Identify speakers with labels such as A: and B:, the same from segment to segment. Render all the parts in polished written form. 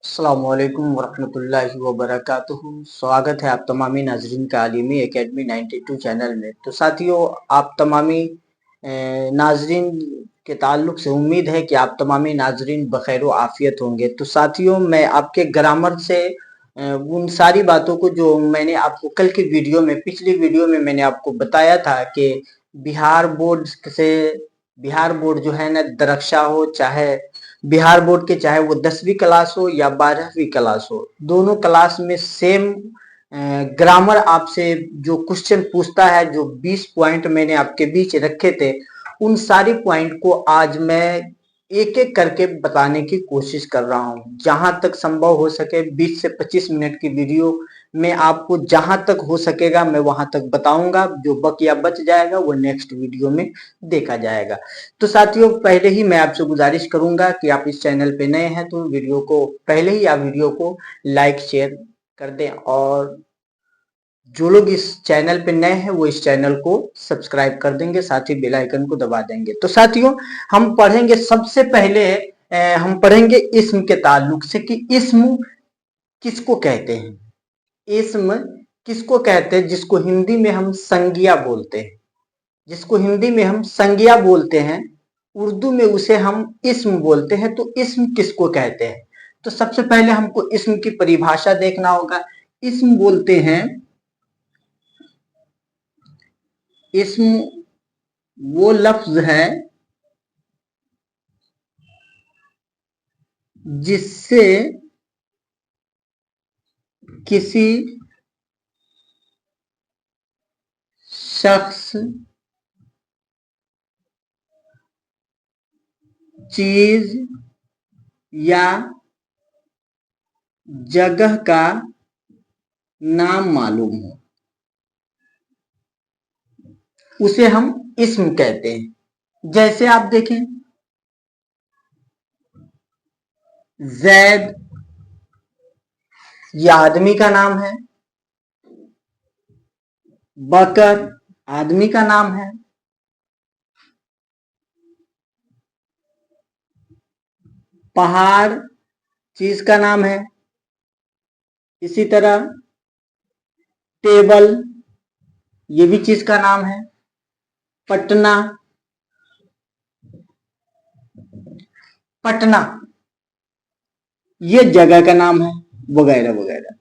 A: अस्सलामुअलैकुम वरहमतुल्लाहि वबरकातुहू। स्वागत है आप तमामी नाजरीन का आलिमी एकेडमी 92 चैनल में। तो साथियों, आप तमामी नाजरीन के ताल्लुक से उम्मीद है कि आप तमामी नाजरीन बखैर आफियत होंगे। तो साथियों, मैं आपके ग्रामर से उन सारी बातों को जो मैंने आपको कल की वीडियो में, पिछली वीडियो में मैंने आपको बताया था कि बिहार बोर्ड से, बिहार बोर्ड जो है ना, दरक्षा हो, चाहे बिहार बोर्ड के, चाहे वो 10वीं क्लास हो या 12वीं क्लास हो, दोनों क्लास में सेम ग्रामर आपसे जो क्वेश्चन पूछता है, जो 20 पॉइंट मैंने आपके बीच रखे थे, उन सारी पॉइंट को आज मैं एक एक करके बताने की कोशिश कर रहा हूं। जहां तक संभव हो सके 20 से 25 मिनट की वीडियो में आपको जहां तक हो सकेगा मैं वहां तक बताऊंगा। जो बकिया बच जाएगा वो नेक्स्ट वीडियो में देखा जाएगा। तो साथियों, पहले ही मैं आपसे गुजारिश करूंगा कि आप इस चैनल पे नए हैं तो वीडियो को पहले ही आप वीडियो को लाइक शेयर कर दें, और जो लोग इस चैनल पे नए हैं वो इस चैनल को सब्सक्राइब कर देंगे, साथ ही बेल आइकन को दबा देंगे। तो साथियों, हम पढ़ेंगे सबसे पहले हम पढ़ेंगे इस्म के ताल्लुक से कि इस्म किसको कहते हैं। इस्म किसको कहते हैं? जिसको हिंदी में हम संज्ञा बोलते हैं, जिसको हिंदी में हम संज्ञा बोलते हैं, उर्दू में उसे हम इस्म बोलते हैं। तो इस्म किसको कहते हैं? तो सबसे पहले हमको इस्म की परिभाषा देखना होगा। इस्म बोलते हैं, इस्म वो लफ्ज है जिससे किसी शख्स, चीज या जगह का नाम मालूम हो, उसे हम इस्म कहते हैं। जैसे आप देखें, जैद ये आदमी का नाम है, बकर आदमी का नाम है, पहाड़ चीज का नाम है, इसी तरह टेबल ये भी चीज का नाम है, पटना पटना ये जगह का नाम है, वगैरह वगैरह।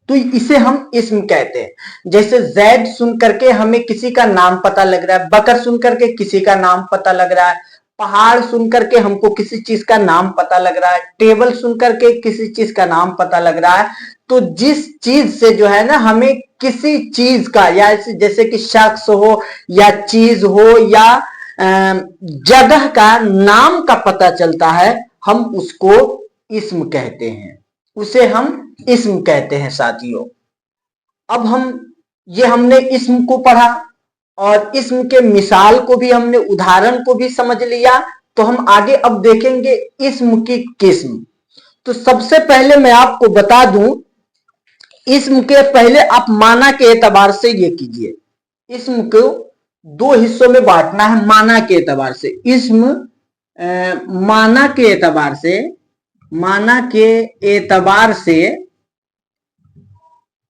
A: तो इसे हम इस्म कहते हैं। जैसे जैद सुन करके हमें किसी का नाम पता लग रहा है, बकर सुन करके किसी का नाम पता लग रहा है, पहाड़ सुन करके हमको किसी चीज का नाम पता लग रहा है, टेबल सुन करके किसी चीज का नाम पता लग रहा है। तो जिस चीज से जो है ना, हमें किसी चीज का, या जैसे कि शख्स हो या चीज हो या जगह का नाम का पता चलता है, हम उसको इस्म कहते हैं, उसे हम इस्म कहते हैं। साथियों, अब हमने इस्म को पढ़ा और इस्म के मिसाल को भी हमने, उदाहरण को भी समझ लिया। तो हम आगे अब देखेंगे इस्म की किस्म। तो सबसे पहले मैं आपको बता दूं, इस्म के पहले आप माना के एतबार से ये कीजिए। इस्म को दो हिस्सों में बांटना है माना के एतबार से। इस्म माना के एतबार से, माना के एतबार से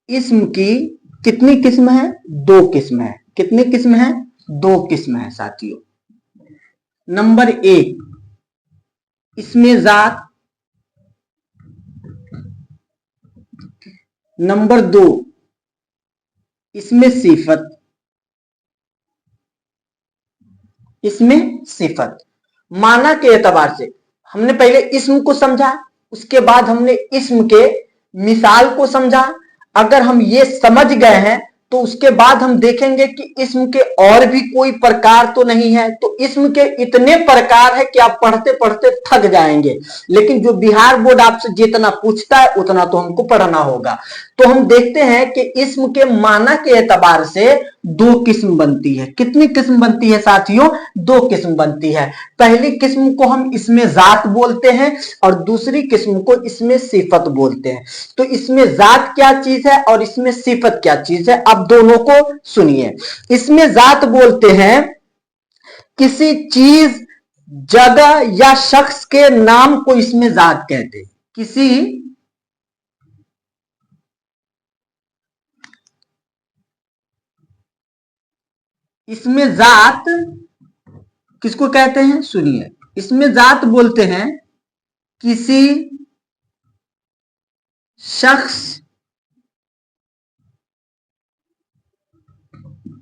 A: इस्म की कितनी किस्म है? दो किस्म है। कितनी किस्म है? दो किस्म है साथियों। नंबर एक, इसमें जात। नंबर दो, इसमें सिफत। इसमें सिफत। माना के एतबार से हमने पहले इस्म को समझा, उसके बाद हमने इस्म के मिसाल को समझा। अगर हम ये समझ गए हैं तो उसके बाद हम देखेंगे कि इस्म के और भी कोई प्रकार तो नहीं है। तो इस्म के इतने प्रकार है कि आप पढ़ते पढ़ते थक जाएंगे, लेकिन जो बिहार बोर्ड आपसे जितना पूछता है उतना तो हमको पढ़ना होगा। तो हम देखते हैं कि इस्म के माना के एतबार से दो किस्म बनती है। कितनी किस्म बनती है साथियों? दो किस्म बनती है। पहली किस्म को हम इसमें जात बोलते हैं और दूसरी किस्म को इसमें सिफत बोलते हैं। तो इसमें जात क्या चीज है और इसमें सिफत क्या चीज है, अब दोनों को सुनिए। इसमें जात बोलते हैं किसी चीज, जगह या शख्स के नाम को इसमें जात कहते हैं। किसी इसमें जात किसको कहते हैं? सुनिए, इसमें जात बोलते हैं किसी शख्स,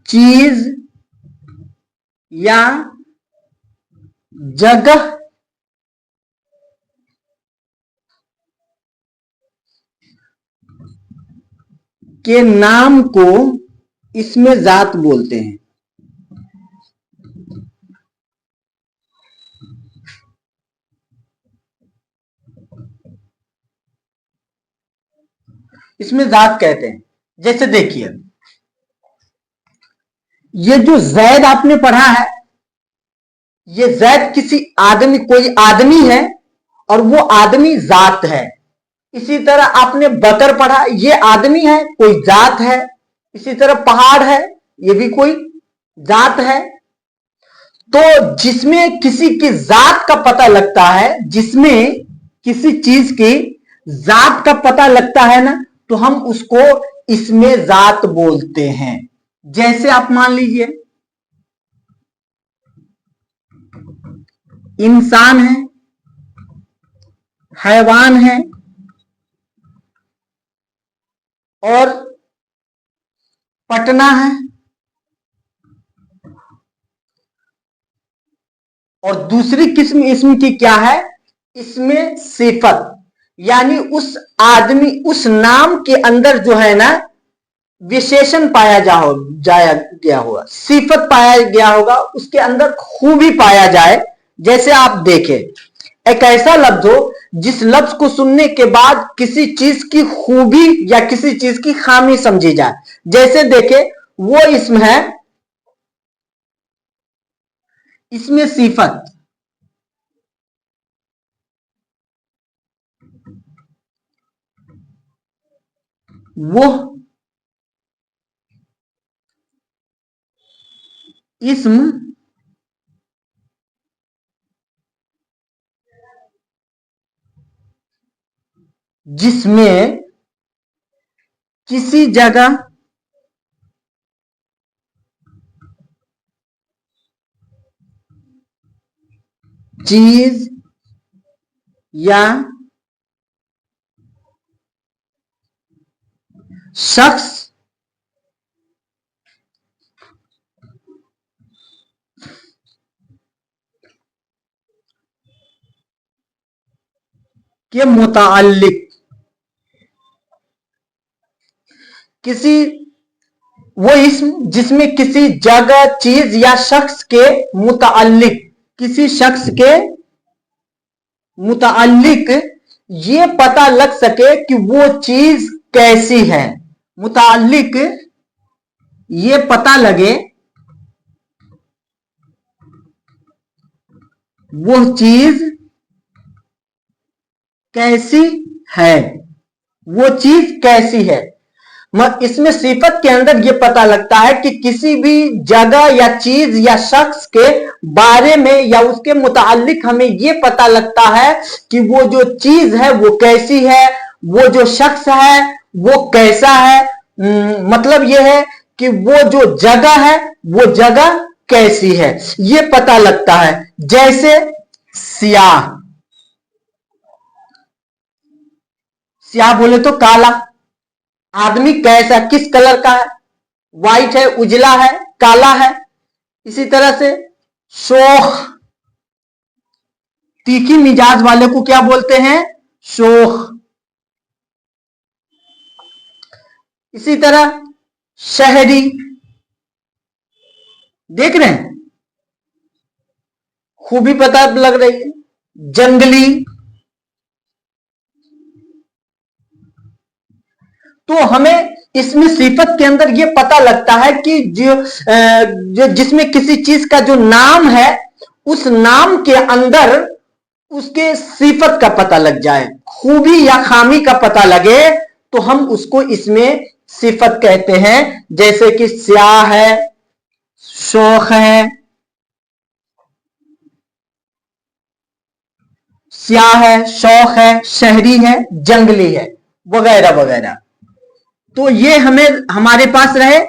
A: चीज या जगह के नाम को इसमें जात बोलते हैं। इसमें जात कहते हैं। जैसे देखिए, ये जो जैद आपने पढ़ा है, ये जैद किसी आदमी, कोई आदमी है और वो आदमी जात है। इसी तरह आपने बकर पढ़ा, ये आदमी है, कोई जात है। इसी तरह पहाड़ है, ये भी कोई जात है। तो जिसमें किसी की जात का पता लगता है, जिसमें किसी चीज की जात का पता लगता है ना, तो हम उसको इसमें जात बोलते हैं। जैसे आप मान लीजिए, इंसान है, हैवान है और पटना है, और दूसरी किस्म इसम की क्या है? इसमें सिफत, यानी उस आदमी, उस नाम के अंदर जो है ना विशेषण पाया जाया गया होगा, सिफत पाया गया होगा, उसके अंदर खूबी पाया जाए। जैसे आप देखें, एक ऐसा लफ्ज हो जिस लफ्ज को सुनने के बाद किसी चीज की खूबी या किसी चीज की खामी समझी जाए। जैसे देखें, वो इसम है, इसमें सिफत, वो इसम जिसमें किसी जगह चीज या शख्स के मुताल्लिक किसी, वो इसम जिसमें किसी जगह, चीज या शख्स के मुताल्लिक, किसी शख्स के मुताल्लिक ये पता लग सके कि वो चीज कैसी है। मुताल्लिक ये पता लगे वो चीज कैसी है, वो चीज कैसी है। इसमें सिफत के अंदर यह पता लगता है कि किसी भी जगह या चीज या शख्स के बारे में या उसके मुताल्लिक हमें यह पता लगता है कि वो जो चीज है वो कैसी है, वो जो शख्स है वो कैसा है। मतलब यह है कि वो जो जगह है वो जगह कैसी है, ये पता लगता है। जैसे स्याह, स्याह बोले तो काला, आदमी कैसा, किस कलर का है? व्हाइट है, उजला है, काला है। इसी तरह से शोख, तीखी मिजाज वाले को क्या बोलते हैं? शोख। इसी तरह शहरी, देख रहे हैं, खूबी पता लग रही है। जंगली, तो हमें इसमें सिफत के अंदर यह पता लगता है कि जो जिसमें किसी चीज का जो नाम है, उस नाम के अंदर उसके सिफत का पता लग जाए, खूबी या खामी का पता लगे, तो हम उसको इसमें सिफत कहते हैं। जैसे कि स्याह है, शौख है, स्याह है, शौक है, शहरी है, जंगली है, वगैरह वगैरह। तो ये हमें हमारे पास रहे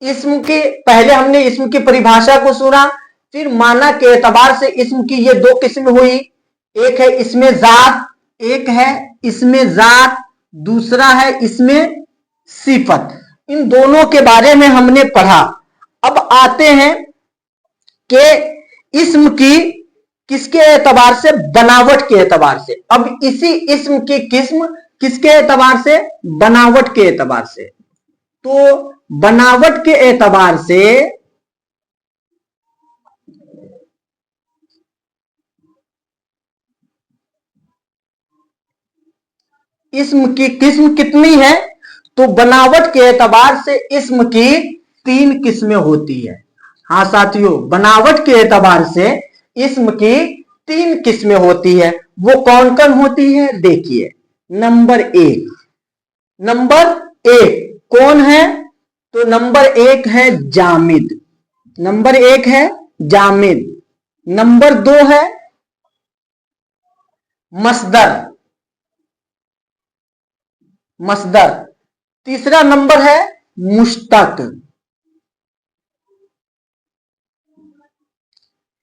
A: इस्म के। पहले हमने इस्म की परिभाषा को सुना, फिर माना के एतबार से इस्म की ये दो किस्म हुई, एक है इसमें जात, एक है इसमें जात, दूसरा है इसमें सिफत। इन दोनों के बारे में हमने पढ़ा। अब आते हैं कि इस्म की किसके एतबार से, बनावट के एतबार से। अब इसी इस्म की किस्म किसके एतबार से, बनावट के एतबार से। तो बनावट के एतबार से इस्म की किस्म कितनी है, तो बनावट के एतबार से इस्म की 3 किस्में होती है। हाँ साथियों, बनावट के एतबार से इस्म की 3 किस्में होती है। वो कौन कौन होती है, देखिए। नंबर 1 कौन है, तो नंबर 1 है जामिद। नंबर 1 है जामिद। नंबर 2 है मसदर। तीसरा नंबर है मुश्तक।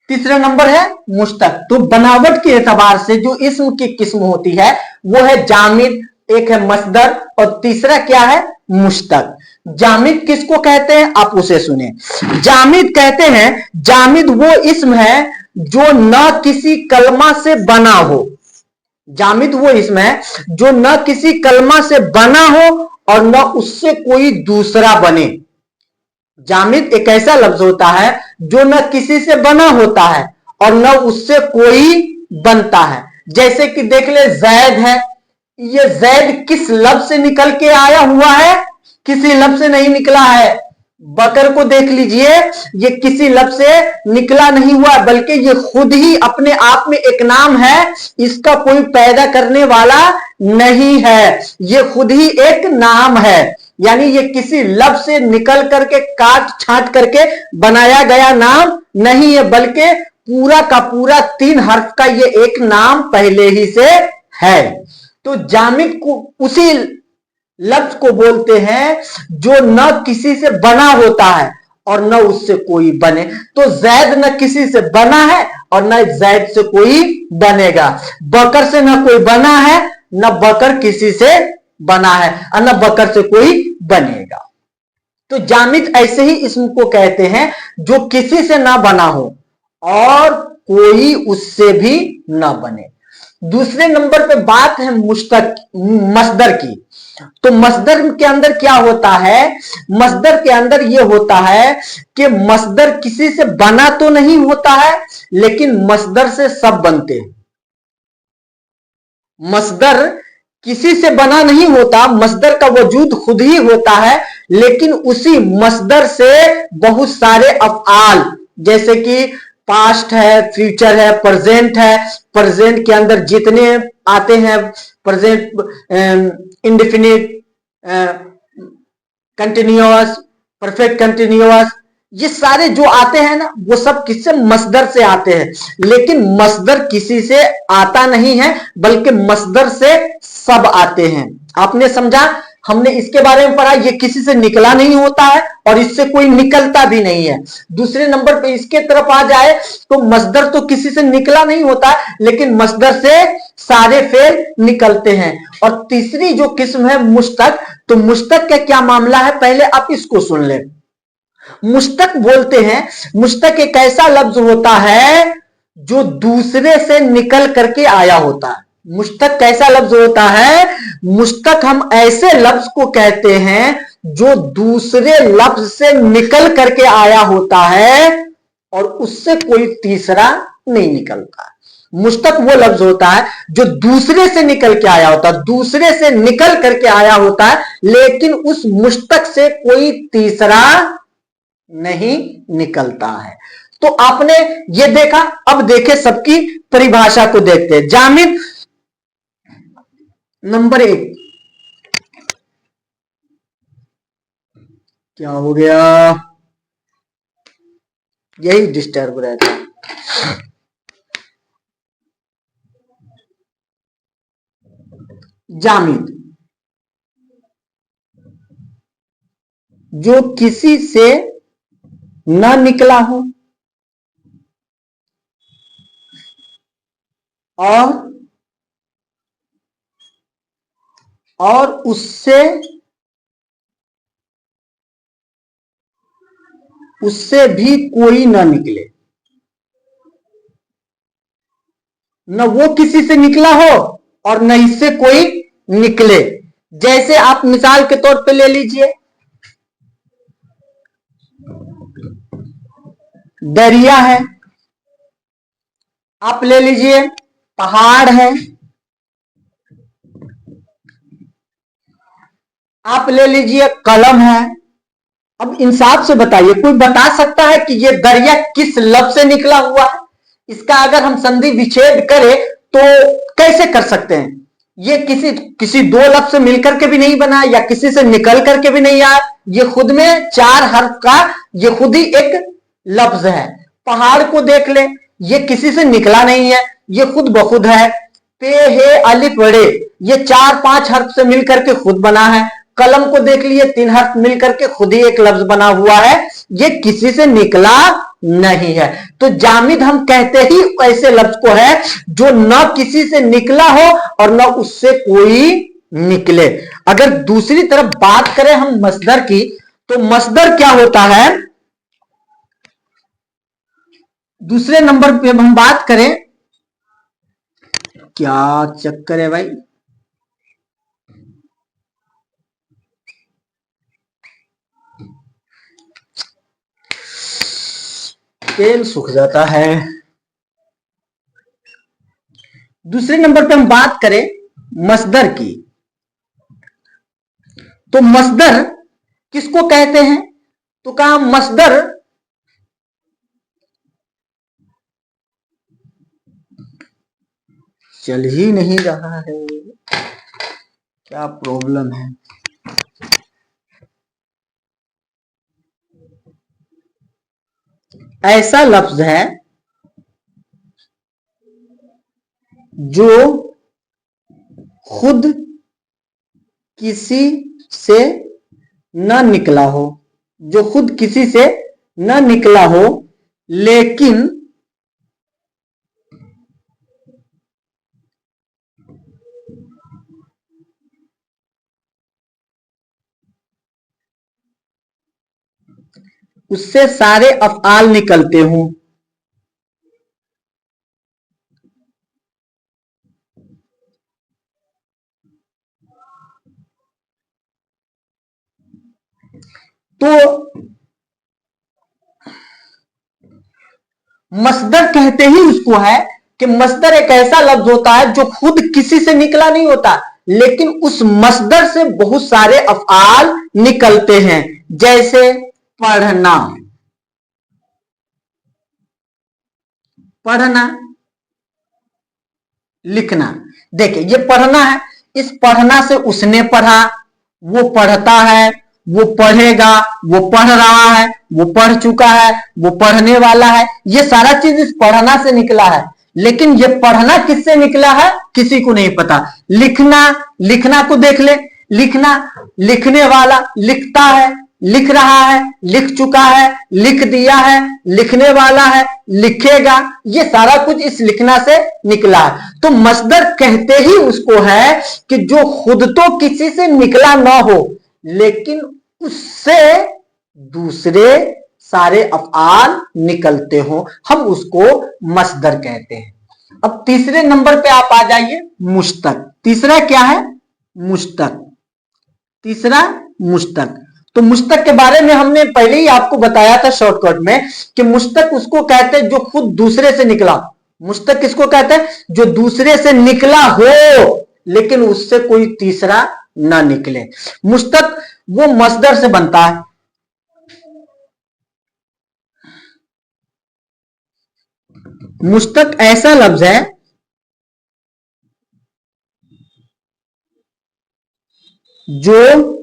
A: तीसरा नंबर है मुश्तक। तो बनावट के एतबार से जो इस्म की किस्म होती है वो है जामिद, एक है मसदर और तीसरा क्या है, मुश्तक। जामिद किसको कहते हैं, आप उसे सुने। जामिद कहते हैं, जामिद वो इस्म है जो न किसी कलमा से बना हो। जामिद वो इस्म है जो न किसी कलमा से बना हो और न उससे कोई दूसरा बने। जामिद एक ऐसा लफ्ज होता है जो न किसी से बना होता है और न उससे कोई बनता है। जैसे कि देख ले, जैद है, ये जैद किस लफ्ज से निकल के आया हुआ है, किसी लफ्ज से नहीं निकला है। बकर को देख लीजिए, ये किसी लफ्ज से निकला नहीं हुआ, बल्कि ये खुद ही अपने आप में एक नाम है, इसका कोई पैदा करने वाला नहीं है, ये खुद ही एक नाम है। यानी ये किसी लफ्ज से निकल करके काट छांट करके बनाया गया नाम नहीं है, बल्कि पूरा का पूरा 3 हर्फ का ये एक नाम पहले ही से है। तो जामिद को उसी लफ्ज को बोलते हैं जो न किसी से बना होता है और न उससे कोई बने। तो जैद न किसी से बना है और न जैद से कोई बनेगा। बकर से न कोई बना है, न बकर किसी से बना है और न बकर से कोई बनेगा। तो जामिद ऐसे ही इसम को कहते हैं जो किसी से ना बना हो और कोई उससे भी ना बने। दूसरे नंबर पे बात है मुश्तक, मसदर की। तो मसदर के अंदर क्या होता है, मसदर के अंदर यह होता है कि मसदर किसी से बना तो नहीं होता है, लेकिन मसदर से सब बनते हैं। मसदर किसी से बना नहीं होता, मसदर का वजूद खुद ही होता है, लेकिन उसी मसदर से बहुत सारे अफआल, जैसे कि पास्ट है, फ्यूचर है, प्रेजेंट है, प्रेजेंट के अंदर जितने आते हैं, present indefinite, continuous, perfect continuous, ये सारे जो आते हैं ना, वो सब किससे, मसदर से आते हैं। लेकिन मसदर किसी से आता नहीं है, बल्कि मसदर से सब आते हैं। आपने समझा, हमने इसके बारे में पढ़ा, ये किसी से निकला नहीं होता है और इससे कोई निकलता भी नहीं है। दूसरे नंबर पे इसके तरफ आ जाए तो मसदर तो किसी से निकला नहीं होता, लेकिन मसदर से सारे फेल निकलते हैं। और तीसरी जो किस्म है मुश्तक, तो मुश्तक का क्या मामला है, पहले आप इसको सुन ले। मुश्तक बोलते हैं, मुश्तक एक ऐसा लफ्ज होता है जो दूसरे से निकल करके आया होता है। मुश्तक कैसा लफ्ज होता है, मुश्तक हम ऐसे लफ्ज को कहते हैं जो दूसरे लफ्ज से निकल करके आया होता है और उससे कोई तीसरा नहीं निकलता। मुश्तक वो लफ्ज होता है जो दूसरे से निकल के आया होता है, दूसरे से निकल करके आया होता है, लेकिन उस मुश्तक से कोई तीसरा नहीं निकलता है। तो आपने ये देखा, अब देखे सबकी परिभाषा को देखते हैं। जामिद नंबर 1, क्या हो गया, यही डिस्टर्ब रहता है। जामिद, जो किसी से न निकला हो और उससे भी कोई न निकले, न वो किसी से निकला हो और न इससे कोई निकले। जैसे आप मिसाल के तौर पे ले लीजिए, दरिया है, आप ले लीजिए पहाड़ है, आप ले लीजिए कलम है। अब इंसाफ से बताइए, कोई बता सकता है कि ये दरिया किस लफ्ज से निकला हुआ है? इसका अगर हम संधि विच्छेद करें तो कैसे कर सकते हैं? ये किसी दो लफ्ज से मिलकर के भी नहीं बना, या किसी से निकल करके भी नहीं आया। ये खुद में चार हर्फ का ये खुद ही एक लफ्ज है। पहाड़ को देख ले, ये किसी से निकला नहीं है, ये खुद बखुद है। पे हे अलिफ बड़े, ये चार पांच हर्फ से मिलकर के खुद बना है। कलम को देख लिए, तीन हर्फ मिलकर के खुद ही एक लफ्ज बना हुआ है, ये किसी से निकला नहीं है। तो जामिद हम कहते ही ऐसे लफ्ज को है जो न किसी से निकला हो और न उससे कोई निकले। अगर दूसरी तरफ बात करें हम मसदर की, तो मसदर क्या होता है? दूसरे नंबर पे हम बात करें, क्या चक्कर है भाई? पेन सूख जाता है। दूसरे नंबर पे हम बात करें मसदर की, तो मसदर किसको कहते हैं? तो कहा मसदर चल ही नहीं रहा है, क्या प्रॉब्लम है? ऐसा लफ्ज है जो खुद किसी से न निकला हो, जो खुद किसी से न निकला हो, लेकिन उससे सारे अफ़आल निकलते हों। तो मसदर कहते ही उसको है कि मसदर एक ऐसा लफ्ज होता है जो खुद किसी से निकला नहीं होता, लेकिन उस मसदर से बहुत सारे अफ़आल निकलते हैं। जैसे पढ़ना, पढ़ना, लिखना। देखिए ये पढ़ना है, इस पढ़ना से उसने पढ़ा, वो पढ़ता है, वो पढ़ेगा, वो पढ़ रहा है, वो पढ़ चुका है, वो पढ़ने वाला है, ये सारा चीज इस पढ़ना से निकला है। लेकिन ये पढ़ना किससे निकला है किसी को नहीं पता। लिखना, लिखना को देख ले, लिखना, लिखने वाला लिखता है, लिख रहा है, लिख चुका है, लिख दिया है, लिखने वाला है, लिखेगा, ये सारा कुछ इस लिखना से निकला है। तो मसदर कहते ही उसको है कि जो खुद तो किसी से निकला ना हो, लेकिन उससे दूसरे सारे अफ़आल निकलते हो, हम उसको मसदर कहते हैं। अब तीसरे नंबर पे आप आ जाइए, मुश्तक। तीसरा क्या है? मुश्तक। तीसरा मुश्तक। तो मुश्तक के बारे में हमने पहले ही आपको बताया था शॉर्टकट में कि मुश्तक उसको कहते हैं जो खुद दूसरे से निकला। मुश्तक किसको कहते हैं? जो दूसरे से निकला हो लेकिन उससे कोई तीसरा ना निकले। मुश्तक वो मसदर से बनता है। मुश्तक ऐसा लफ्ज है जो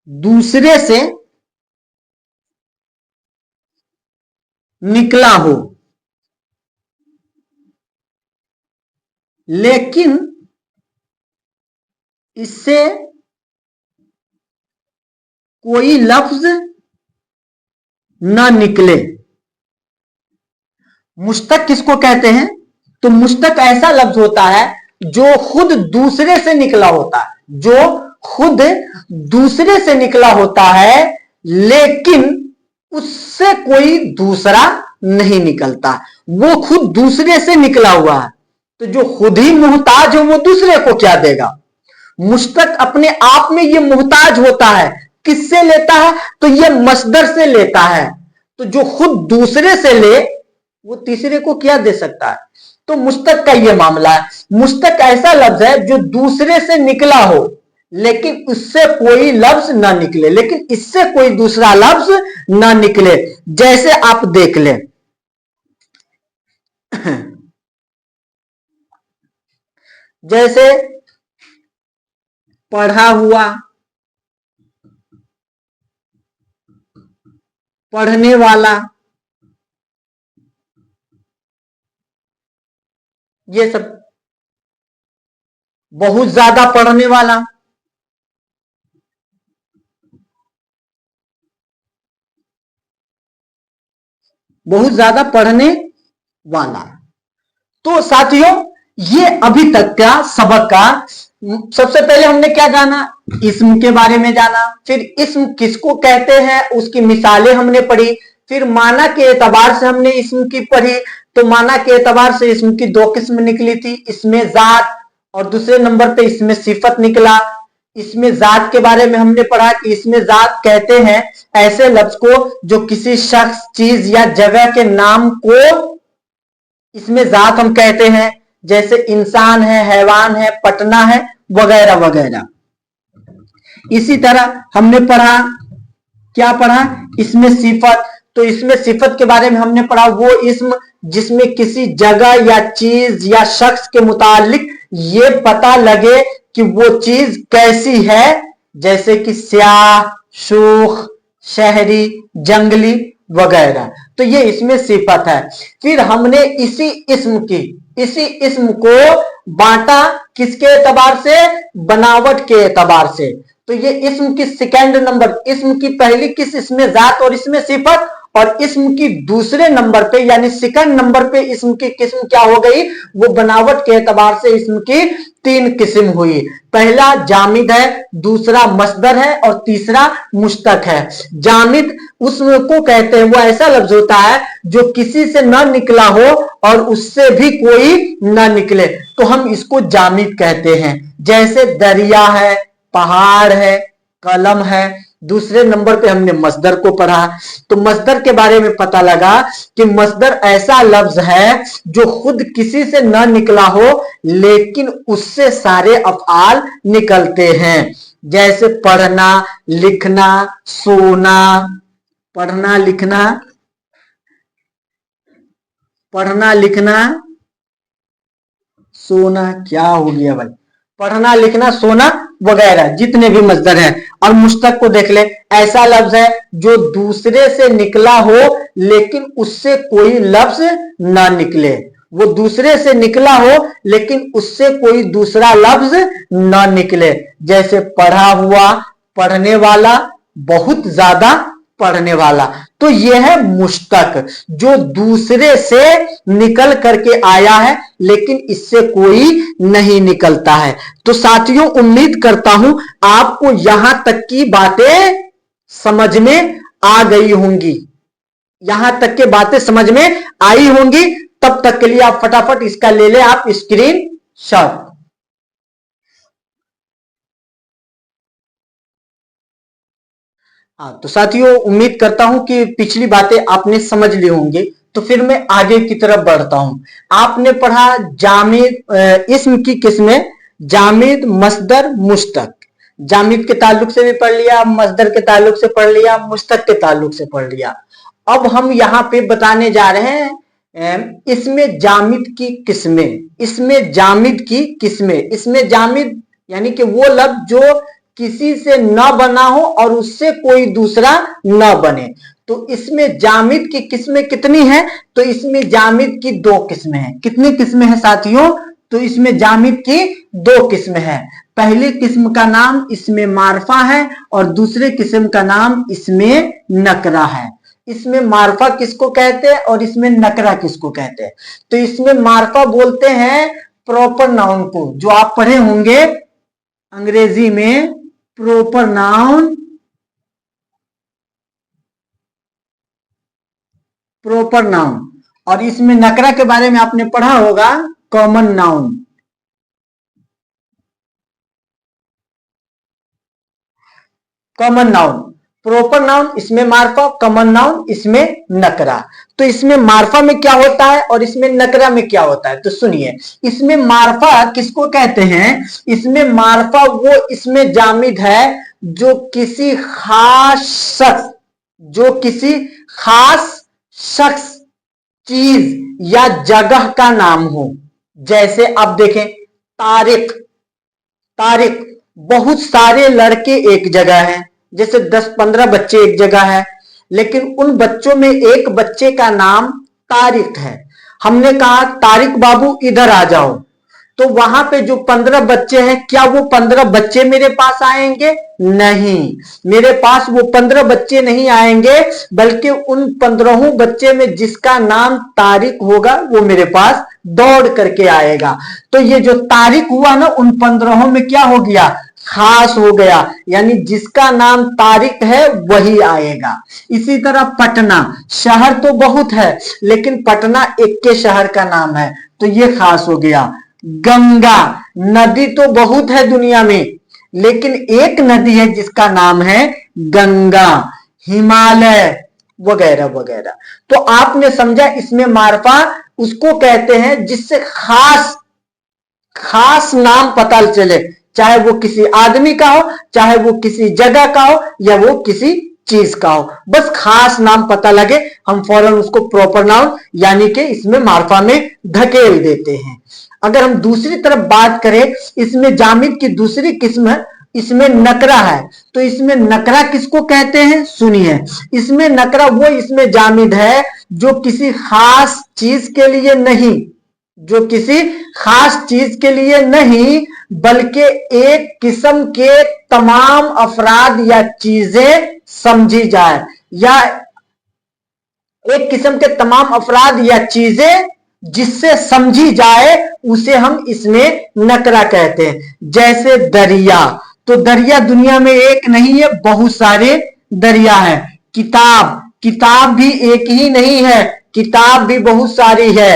A: दूसरे से निकला हो लेकिन इससे कोई लफ्ज ना निकले। मुश्तक किसको कहते हैं? तो मुश्तक ऐसा लफ्ज होता है जो खुद दूसरे से निकला होता है, जो खुद दूसरे से निकला होता है लेकिन उससे कोई दूसरा नहीं निकलता, वो खुद दूसरे से निकला हुआ है। तो जो खुद ही मुहताज है वो दूसरे को क्या देगा? मुश्तक अपने आप में ये मुहताज होता है। किससे लेता है? तो ये मसदर से लेता है। तो जो खुद दूसरे से ले वो तीसरे को क्या दे सकता है? तो मुश्तक का ये मामला है। मुश्तक ऐसा लफ्ज है जो दूसरे से निकला हो लेकिन उससे कोई लफ्ज ना निकले, लेकिन इससे कोई दूसरा लफ्ज ना निकले। जैसे आप देख लें, जैसे पढ़ा हुआ, पढ़ने वाला, ये सब। बहुत ज्यादा पढ़ने वाला, बहुत ज्यादा पढ़ने वाला। तो साथियों ये अभी तक का सबक का सबसे पहले हमने क्या जाना? इस्म के बारे में जाना। फिर इस्म किसको कहते हैं उसकी मिसालें हमने पढ़ी। फिर माना के एतबार से हमने इस्म की पढ़ी। तो माना के एतबार से इस्म की दो किस्म निकली थी, इसमें जात और दूसरे नंबर पे इसमें सिफत निकला। इसमें जात के बारे में हमने पढ़ा कि इसमें जात कहते हैं ऐसे लफ्ज को जो किसी शख्स, चीज या जगह के नाम को इसमें जात हम कहते हैं, जैसे इंसान है, हैवान है, पटना है, वगैरह वगैरह। इसी तरह हमने पढ़ा, क्या पढ़ा? इसमें सिफत। तो इसमें सिफत के बारे में हमने पढ़ा वो इस्म जिसमें किसी जगह या चीज या शख्स के मुतालिक ये पता लगे कि वो चीज कैसी है, जैसे कि स्याह, शूख, शहरी, जंगली वगैरह। तो ये इसमें सिफत है। फिर हमने इसी इस्म को बांटा किसके एतबार से? बनावट के एतबार से। तो ये इस्म की सेकेंड नंबर, इस्म की पहली किस, इसमें जात और इसमें सिफत, और इस्म की दूसरे नंबर पे यानी सेकंड नंबर पे इस्म की किस्म क्या हो गई? वो बनावट के एतबार से इस्म की तीन किस्म हुई। पहला जामिद है, दूसरा मसदर है और तीसरा मुश्तक है। जामिद उसको कहते हैं, वो ऐसा लफ्ज होता है जो किसी से ना निकला हो और उससे भी कोई ना निकले, तो हम इसको जामिद कहते हैं। जैसे दरिया है, पहाड़ है, कलम है। दूसरे नंबर पे हमने मसदर को पढ़ा। तो मसदर के बारे में पता लगा कि मसदर ऐसा लफ्ज है जो खुद किसी से न निकला हो लेकिन उससे सारे अफआल निकलते हैं। जैसे पढ़ना, लिखना, सोना। पढ़ना लिखना, पढ़ना लिखना, सोना। क्या हो गया भाई? पढ़ना लिखना सोना वगैरह जितने भी मसदर हैं। और मुश्तक को देख ले, ऐसा लफ्ज है जो दूसरे से निकला हो लेकिन उससे कोई लफ्ज ना निकले। वो दूसरे से निकला हो लेकिन उससे कोई दूसरा लफ्ज ना निकले। जैसे पढ़ा हुआ, पढ़ने वाला, बहुत ज्यादा पढ़ने वाला। तो यह है मुश्तक जो दूसरे से निकल करके आया है लेकिन इससे कोई नहीं निकलता है। तो साथियों उम्मीद करता हूं आपको यहां तक की बातें समझ में आ गई होंगी, यहां तक के बातें समझ में आई होंगी। तब तक के लिए आप फटाफट इसका ले ले आप स्क्रीन शॉट। हाँ तो साथियों उम्मीद करता हूं कि पिछली बातें आपने समझ ली होंगी। तो फिर मैं आगे की तरफ बढ़ता हूं। आपने पढ़ा जामिद, इस्म की किस्में, जामिद, मसदर, मुश्तक। जामिद के ताल्लुक से भी पढ़ लिया, मसदर के ताल्लुक से पढ़ लिया, मुश्तक के ताल्लुक से पढ़ लिया। अब हम यहाँ पे बताने जा रहे हैं इसमें जामिद की किस्में। इसमें जामिद की किस्में, इसमें जामिद यानी कि वो लफ्ज जो किसी से न बना हो और उससे कोई दूसरा न बने। तो इसमें जामिद की किस्में कितनी हैं? तो इसमें जामिद की दो किस्में हैं। कितनी किस्में हैं साथियों? तो इसमें जामिद की दो किस्म है। पहली किस्म का नाम इसमें मारफा है और दूसरे किस्म का नाम इसमें नकरा है। इसमें मारफा किसको कहते हैं और इसमें नकरा किसको कहते हैं? तो इसमें मारफा बोलते हैं प्रॉपर नाउन को, जो आप पढ़े होंगे अंग्रेजी में प्रॉपर नाउन, प्रॉपर नाउन। और इसमें नकरा के बारे में आपने पढ़ा होगा common noun. Common noun, proper noun इसमें मार्फा, कॉमन नाउन इसमें नकरा। तो इसमें मार्फा में क्या होता है और इसमें नकरा में क्या होता है? तो सुनिए, इसमें मार्फा किसको कहते हैं? इसमें मार्फा वो इसमें जामिद है जो किसी खास शख्स, जो किसी खास शख्स, चीज या जगह का नाम हो। जैसे आप देखें तारिक, तारिक बहुत सारे लड़के एक जगह हैं, जैसे 10-15 बच्चे एक जगह है, लेकिन उन बच्चों में एक बच्चे का नाम तारिक है। हमने कहा तारिक बाबू इधर आ जाओ, तो वहां पे जो 15 बच्चे हैं, क्या वो 15 बच्चे मेरे पास आएंगे? नहीं, मेरे पास वो 15 बच्चे नहीं आएंगे, बल्कि उन 15 बच्चे में जिसका नाम तारिक होगा वो मेरे पास दौड़ करके आएगा। तो ये जो तारिक हुआ ना, उन 15 में क्या हो गया? खास हो गया, यानी जिसका नाम तारिक है वही आएगा। इसी तरह पटना, शहर तो बहुत है लेकिन पटना एक के शहर का नाम है, तो ये खास हो गया। गंगा, नदी तो बहुत है दुनिया में लेकिन एक नदी है जिसका नाम है गंगा। हिमालय वगैरह वगैरह। तो आपने समझा, इसमें मार्फा उसको कहते हैं जिससे खास खास नाम पता चले, चाहे वो किसी आदमी का हो, चाहे वो किसी जगह का हो, या वो किसी चीज का हो, बस खास नाम पता लगे, हम फौरन उसको प्रॉपर नाउन यानी कि इसमें मार्फा में धकेल देते हैं। अगर हम दूसरी तरफ बात करें, इसमें जामिद की दूसरी किस्म है, इसमें नकरा है। तो इसमें नकरा किसको कहते हैं? सुनिए, इसमें नकरा वो इसमें जामिद है जो किसी खास चीज के लिए नहीं, जो किसी खास चीज के लिए नहीं, बल्कि एक किस्म के तमाम अफराद या चीजें समझी जाए, या एक किस्म के तमाम अफराद या चीजें जिससे समझी जाए, उसे हम इसमें नकरा कहते हैं। जैसे दरिया, तो दरिया दुनिया में एक नहीं है, बहुत सारे दरिया है। किताब, किताब भी एक ही नहीं है, किताब भी बहुत सारी है।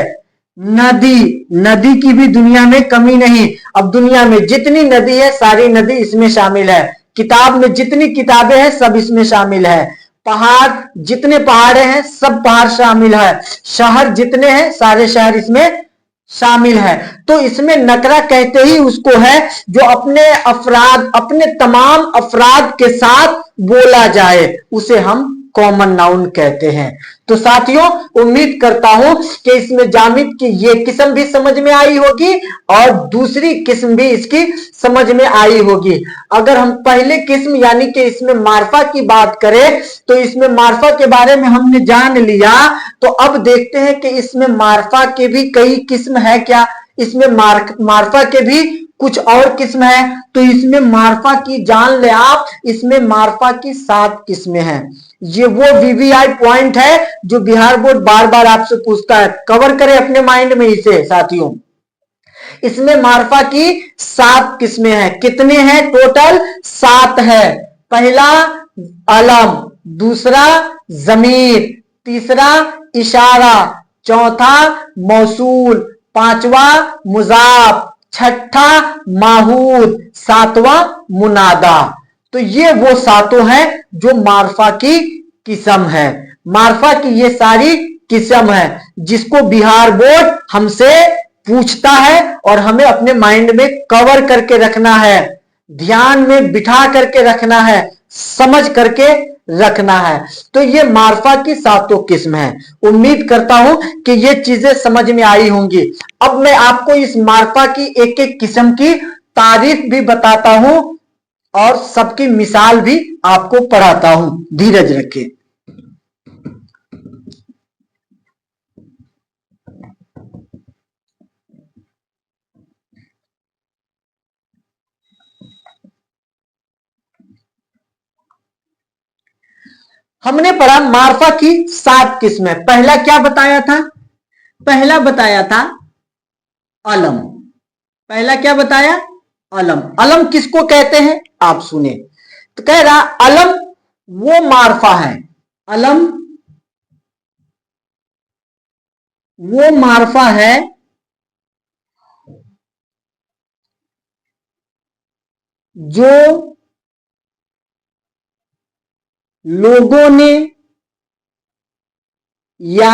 A: नदी, नदी की भी दुनिया में कमी नहीं। अब दुनिया में जितनी नदी है सारी नदी इसमें शामिल है। किताब में जितनी किताबें हैं सब इसमें शामिल है। पहाड़, जितने पहाड़े हैं सब पहाड़ शामिल है। शहर जितने हैं सारे शहर इसमें शामिल है। तो इसमें नकरा कहते ही उसको है जो अपने अफराद, अपने तमाम अफराद के साथ बोला जाए, उसे हम कॉमन नाउन कहते हैं। तो साथियों, उम्मीद करता हूं कि इसमें जामिद की ये किस्म भी समझ में आई होगी और दूसरी किस्म भी इसकी समझ में आई होगी। अगर हम पहले किस्म यानी कि इसमें मार्फा की बात करें, तो इसमें मार्फा के बारे में हमने जान लिया। तो अब देखते हैं कि इसमें मार्फा के भी कई किस्म है क्या? इसमें मार्फा के भी कुछ और किस्म है। तो इसमें मार्फा की जान ले आप, इसमें मार्फा की 7 किस्में हैं। ये वो वीवीआई पॉइंट है जो बिहार बोर्ड बार बार आपसे पूछता है, कवर करें अपने माइंड में इसे साथियों। इसमें मार्फा की 7 किस्में हैं। कितने हैं टोटल? 7 है। पहला अलम, दूसरा जमीर, तीसरा इशारा, चौथा मौसूल, पांचवा मुजाफ, छठा माहूद, सातवां मुनादा। तो ये वो 7 हैं जो मार्फा की किस्म है। मार्फा की ये सारी किस्म है जिसको बिहार बोर्ड हमसे पूछता है और हमें अपने माइंड में कवर करके रखना है, ध्यान में बिठा करके रखना है, समझ करके रखना है। तो ये मार्फा की 7 किस्म है। उम्मीद करता हूं कि ये चीजें समझ में आई होंगी। अब मैं आपको इस मार्फा की एक एक किस्म की तारीफ भी बताता हूं और सबकी मिसाल भी आपको पढ़ाता हूं। धीरज रखिए। हमने पढ़ा मार्फा की 7 किस्में। पहला क्या बताया था? पहला बताया था अलम। पहला क्या बताया? अलम। अलम किसको कहते हैं आप सुने। तो कह रहा अलम वो मार्फा है, अलम वो मार्फा है जो लोगों ने या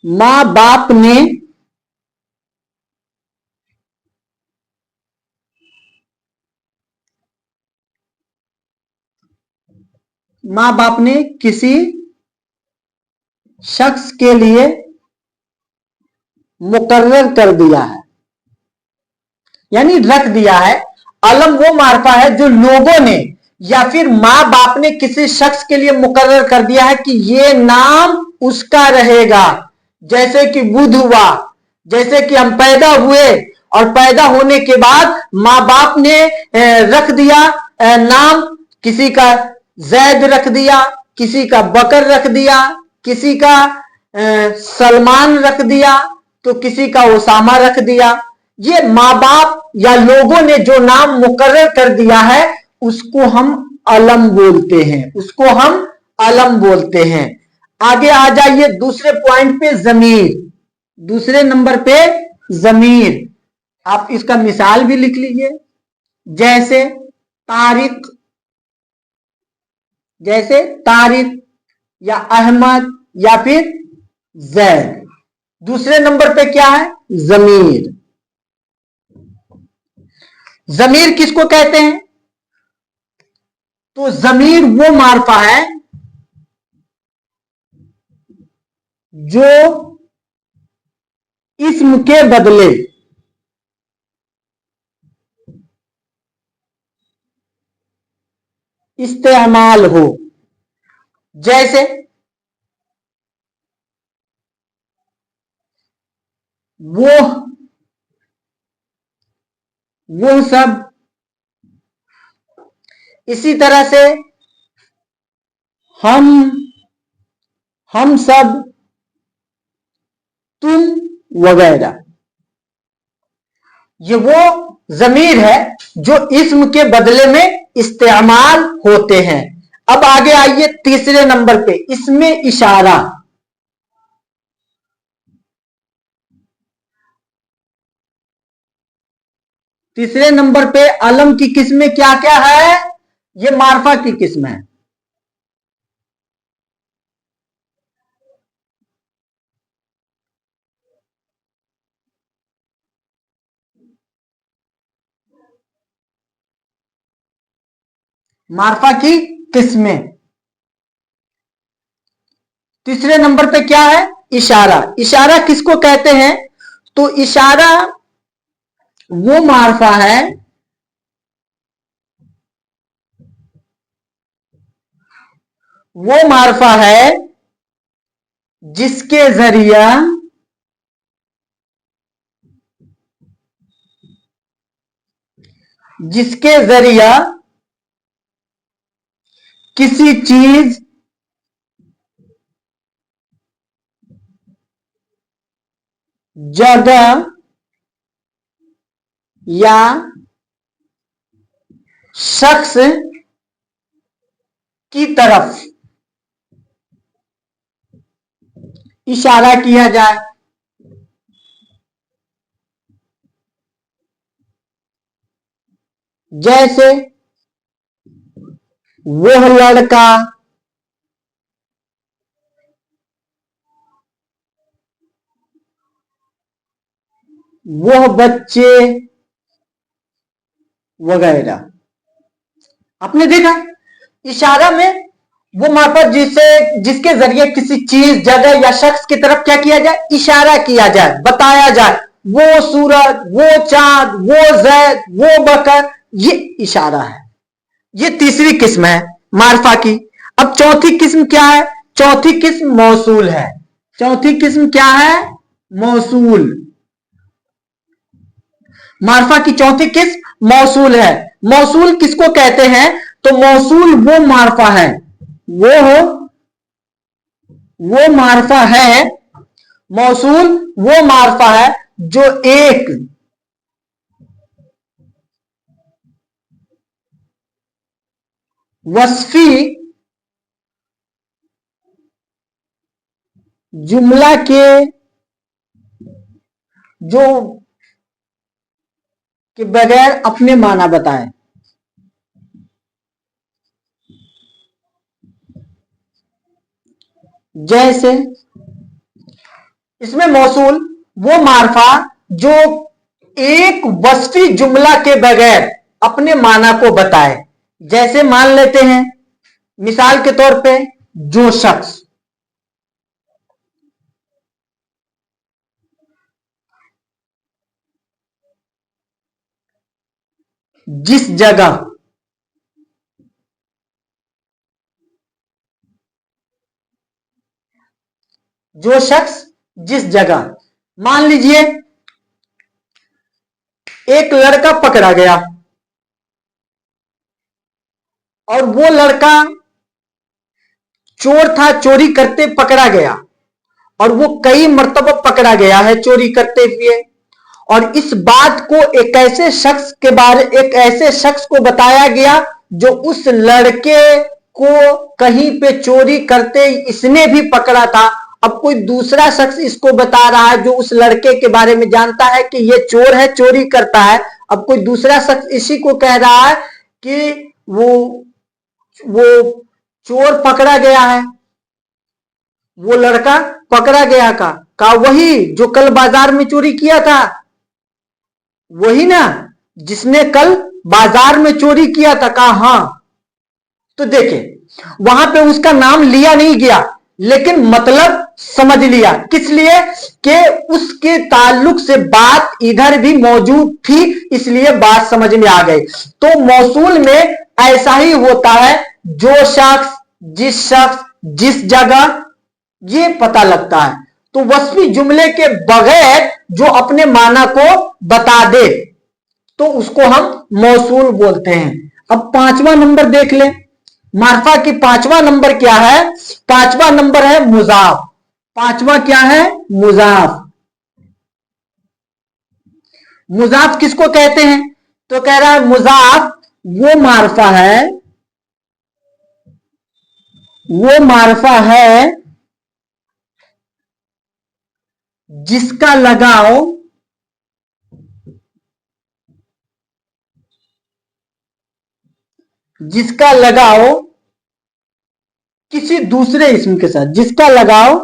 A: मां बाप ने किसी शख्स के लिए मुकर्रर कर दिया है, यानी रख दिया है। अलम वो मार्फा है जो लोगों ने या फिर मां बाप ने किसी शख्स के लिए मुकर्रर कर दिया है कि ये नाम उसका रहेगा। जैसे कि बुध हुआ, जैसे कि हम पैदा हुए और पैदा होने के बाद मां बाप ने रख दिया नाम, किसी का जैद रख दिया, किसी का बकर रख दिया, किसी का सलमान रख दिया, तो किसी का ओसामा रख दिया। ये मां बाप या लोगों ने जो नाम मुकर्रर कर दिया है उसको हम अलम बोलते हैं, उसको हम अलम बोलते हैं। आगे आ जाइए दूसरे पॉइंट पे, जमीर। दूसरे नंबर पे जमीर। आप इसका मिसाल भी लिख लीजिए, जैसे तारिक, जैसे तारिक या अहमद या फिर जैद। दूसरे नंबर पे क्या है? जमीर। जमीर किसको कहते हैं? तो जमीर वो मार्फा है जो इस्म के बदले इस्तेमाल हो। जैसे वो सब, इसी तरह से हम सब, तुम वगैरह। ये वो जमीर है जो इस्म के बदले में इस्तेमाल होते हैं। अब आगे आइए तीसरे नंबर पे, इसमें इशारा। तीसरे नंबर पे अलम की किस्में क्या क्या है? ये मार्फा की किस्म है। मार्फा की किस्में। तीसरे नंबर पे क्या है? इशारा। इशारा किसको कहते हैं? तो इशारा वो मार्फा है जिसके जरिया किसी चीज, जगह या शख्स की तरफ इशारा किया जाए। जैसे वह लड़का, वह बच्चे वगैरह। आपने देखा इशारा में वो मार्फा जिसके जरिए किसी चीज, जगह या शख्स की तरफ क्या किया जाए? इशारा किया जाए, बताया जाए। वो सूरज, वो चांद, वो जैद, वो बकर, ये इशारा है। ये तीसरी किस्म है मार्फा की। अब चौथी किस्म क्या है? चौथी किस्म मौसूल है। चौथी किस्म क्या है? मौसूल। मार्फा की चौथी किस्म मौसूल है। मौसूल किसको कहते हैं? तो मौसूल वो मार्फा है, वो मार्फा है, मौसूल वो मार्फा है जो एक वस्फी जुमला के जो के बगैर अपने माना बताए। जैसे इसमें मौसूल वो मार्फा जो एक वस्फी जुमला के बगैर अपने माना को बताए। जैसे मान लेते हैं मिसाल के तौर पे जो शख्स, जिस जगह, जो शख्स जिस जगह, मान लीजिए एक लड़का पकड़ा गया और वो लड़का चोर था, चोरी करते पकड़ा गया और वो कई मर्तबा पकड़ा गया है चोरी करते हुए। और इस बात को एक ऐसे शख्स को बताया गया जो उस लड़के को कहीं पे चोरी करते इसने भी पकड़ा था। अब कोई दूसरा शख्स इसको बता रहा है जो उस लड़के के बारे में जानता है कि ये चोर है, चोरी करता है। अब कोई दूसरा शख्स इसी को कह रहा है कि वो चोर पकड़ा गया है, वो लड़का पकड़ा गया का वही जो कल बाजार में चोरी किया था, वही ना जिसने कल बाजार में चोरी किया था। कहा हाँ। तो देखे वहां पे उसका नाम लिया नहीं गया लेकिन मतलब समझ लिया, किस लिए कि उसके ताल्लुक से बात इधर भी मौजूद थी, इसलिए बात समझ में आ गई। तो मौसूल में ऐसा ही होता है, जो शख्स जिस जगह, ये पता लगता है। तो वस्फी जुमले के बगैर जो अपने माना को बता दे तो उसको हम मौसूल बोलते हैं। अब पांचवा नंबर देख ले, मार्फा की पांचवा नंबर क्या है? पांचवा नंबर है मुजाफ। पांचवा क्या है? मुजाफ। मुजाफ किसको कहते हैं? तो कह रहा है मुजाफ वो मार्फा है, वो मार्फा है जिसका लगाव किसी दूसरे इसम के साथ, जिसका लगाव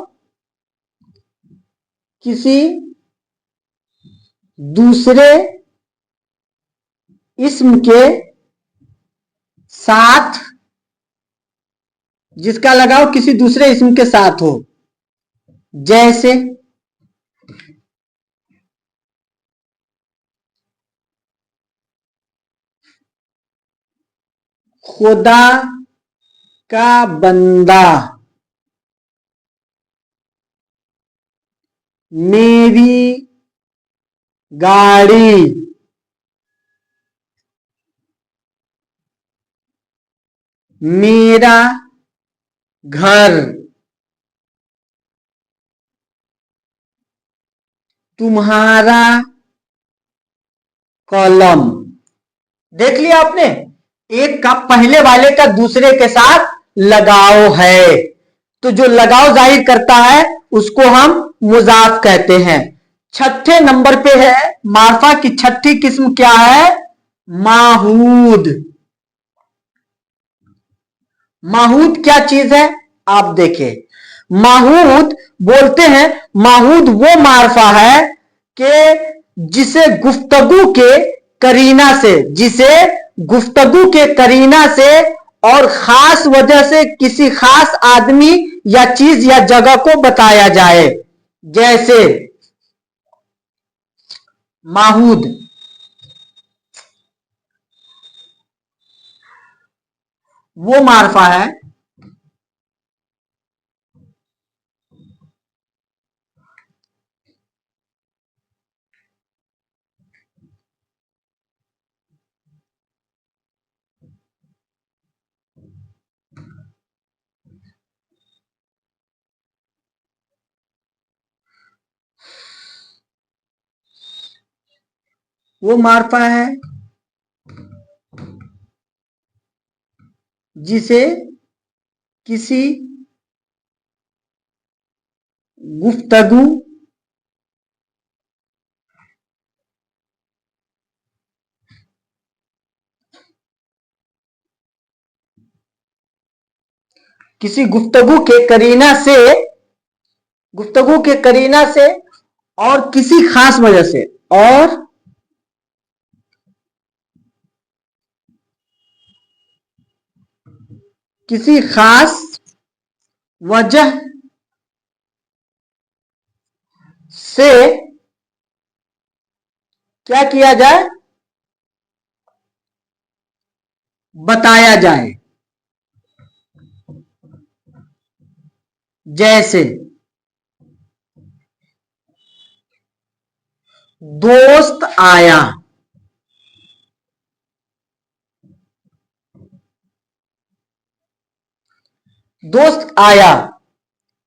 A: किसी दूसरे इसम के साथ, जिसका लगाव किसी दूसरे इसम के साथ हो। जैसे खुदा का बंदा, मेरी गाड़ी, मेरा घर, तुम्हारा कलम। देख लिया आपने, एक का पहले वाले का दूसरे के साथ लगाव है, तो जो लगाव जाहिर करता है उसको हम मुजाफ कहते हैं। छठे नंबर पे है मार्फा की छठी किस्म क्या है? माहूद। माहूद क्या चीज है? आप देखें, माहूद बोलते हैं, माहूद वो मार्फा है कि जिसे गुफ्तगू के करीना से, जिसे गुफ्तगू के करीना से और खास वजह से किसी खास आदमी या चीज या जगह को बताया जाए। जैसे माहूद वो मार्फा है वो मार्फा है जिसे किसी गुफ्तगू गुफ्तगू के करीना से और किसी खास वजह से और किसी खास वजह से क्या किया जाए, बताया जाए। जैसे दोस्त आया, दोस्त आया।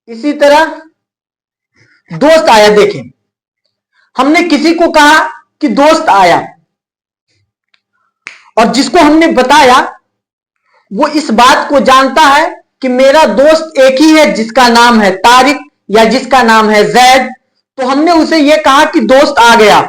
A: इसी तरह दोस्त आया, देखें हमने किसी को कहा कि दोस्त आया और जिसको हमने बताया वो इस बात को जानता है कि मेरा दोस्त एक ही है जिसका नाम है तारिक या जिसका नाम है जैद, तो हमने उसे यह कहा कि दोस्त आ गया,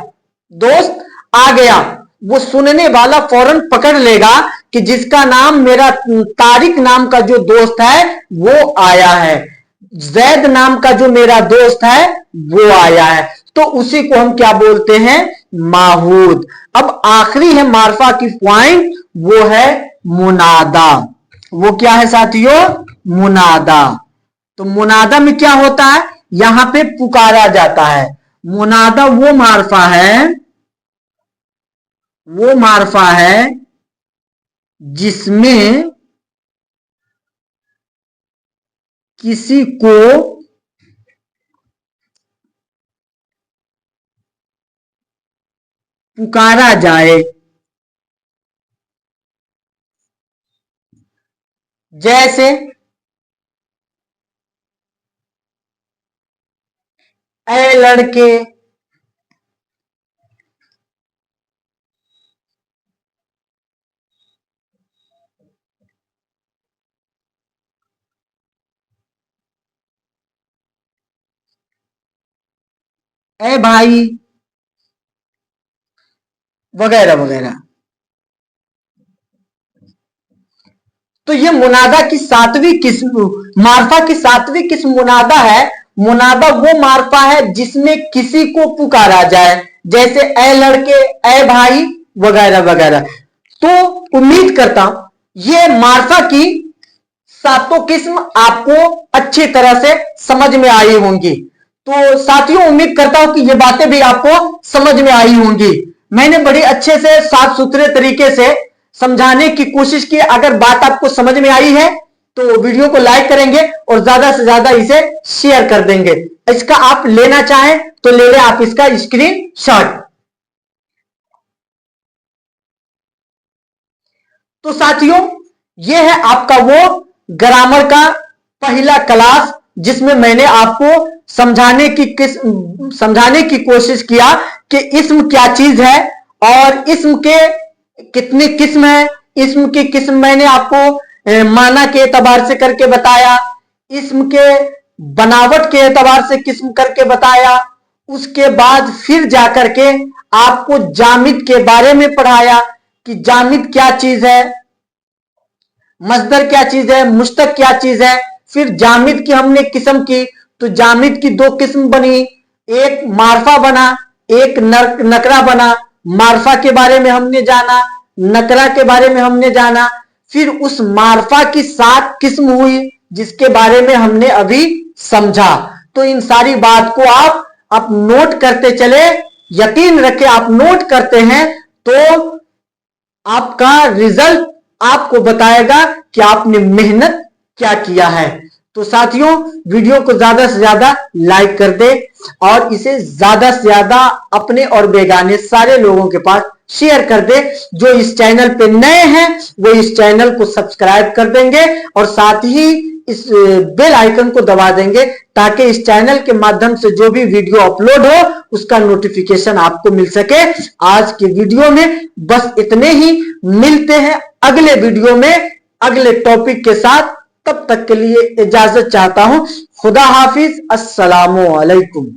A: दोस्त आ गया। वो सुनने वाला फौरन पकड़ लेगा कि जिसका नाम मेरा तारिक नाम का जो दोस्त है वो आया है, जैद नाम का जो मेरा दोस्त है वो आया है, तो उसी को हम क्या बोलते हैं, माहूद। अब आखिरी है मार्फा की पॉइंट, वो है मुनादा। वो क्या है साथियों, मुनादा। तो मुनादा में क्या होता है, यहां पे पुकारा जाता है। मुनादा वो मार्फा है जिसमें किसी को पुकारा जाए। जैसे ऐ लड़के, ऐ भाई, वगैरह वगैरह। तो ये मुनादा की सातवीं किस्म, मार्फा की सातवीं किस्म मुनादा है। मुनादा वो मार्फा है जिसमें किसी को पुकारा जाए, जैसे ऐ लड़के, ऐ भाई, वगैरह वगैरह। तो उम्मीद करता हूं ये मार्फा की सातों किस्म आपको अच्छी तरह से समझ में आई होंगी। तो साथियों उम्मीद करता हूं कि ये बातें भी आपको समझ में आई होंगी। मैंने बड़ी अच्छे से साफ सुथरे तरीके से समझाने की कोशिश की। अगर बात आपको समझ में आई है तो वीडियो को लाइक करेंगे और ज्यादा से ज्यादा इसे शेयर कर देंगे। इसका आप लेना चाहें तो ले लें आप इसका स्क्रीनशॉट। तो साथियों यह है आपका वो ग्रामर का पहला क्लास जिसमें मैंने आपको समझाने की कोशिश किया कि इस्म क्या चीज है और इस्म के कितनी किस्म है। इस्म की किस्म मैंने आपको माना के एतबार से करके बताया, इस्म के बनावट के एतबार से किस्म करके बताया। उसके बाद फिर जाकर के आपको जामिद के बारे में पढ़ाया कि जामिद क्या चीज है, मस्दर क्या चीज है, मुश्तक क्या चीज है। फिर जामिद की हमने किस्म की, तो जामिद की दो किस्म बनी, एक मार्फा बना, एक नकरा बना। मार्फा के बारे में हमने जाना, नकरा के बारे में हमने जाना। फिर उस मार्फा की 7 किस्म हुई जिसके बारे में हमने अभी समझा। तो इन सारी बात को आप नोट करते चले, यकीन रखें आप नोट करते हैं तो आपका रिजल्ट आपको बताएगा कि आपने मेहनत क्या किया है। तो साथियों वीडियो को ज्यादा से ज्यादा लाइक कर दे और इसे ज्यादा से ज्यादा अपने और बेगाने सारे लोगों के पास शेयर कर दे। जो इस चैनल पे नए हैं वो इस चैनल को सब्सक्राइब कर देंगे और साथ ही इस बेल आइकन को दबा देंगे ताकि इस चैनल के माध्यम से जो भी वीडियो अपलोड हो उसका नोटिफिकेशन आपको मिल सके। आज के वीडियो में बस इतने ही, मिलते हैं अगले वीडियो में अगले टॉपिक के साथ। तब तक के लिए इजाजत चाहता हूं। खुदा हाफिज, अस्सलामु अलैकुम।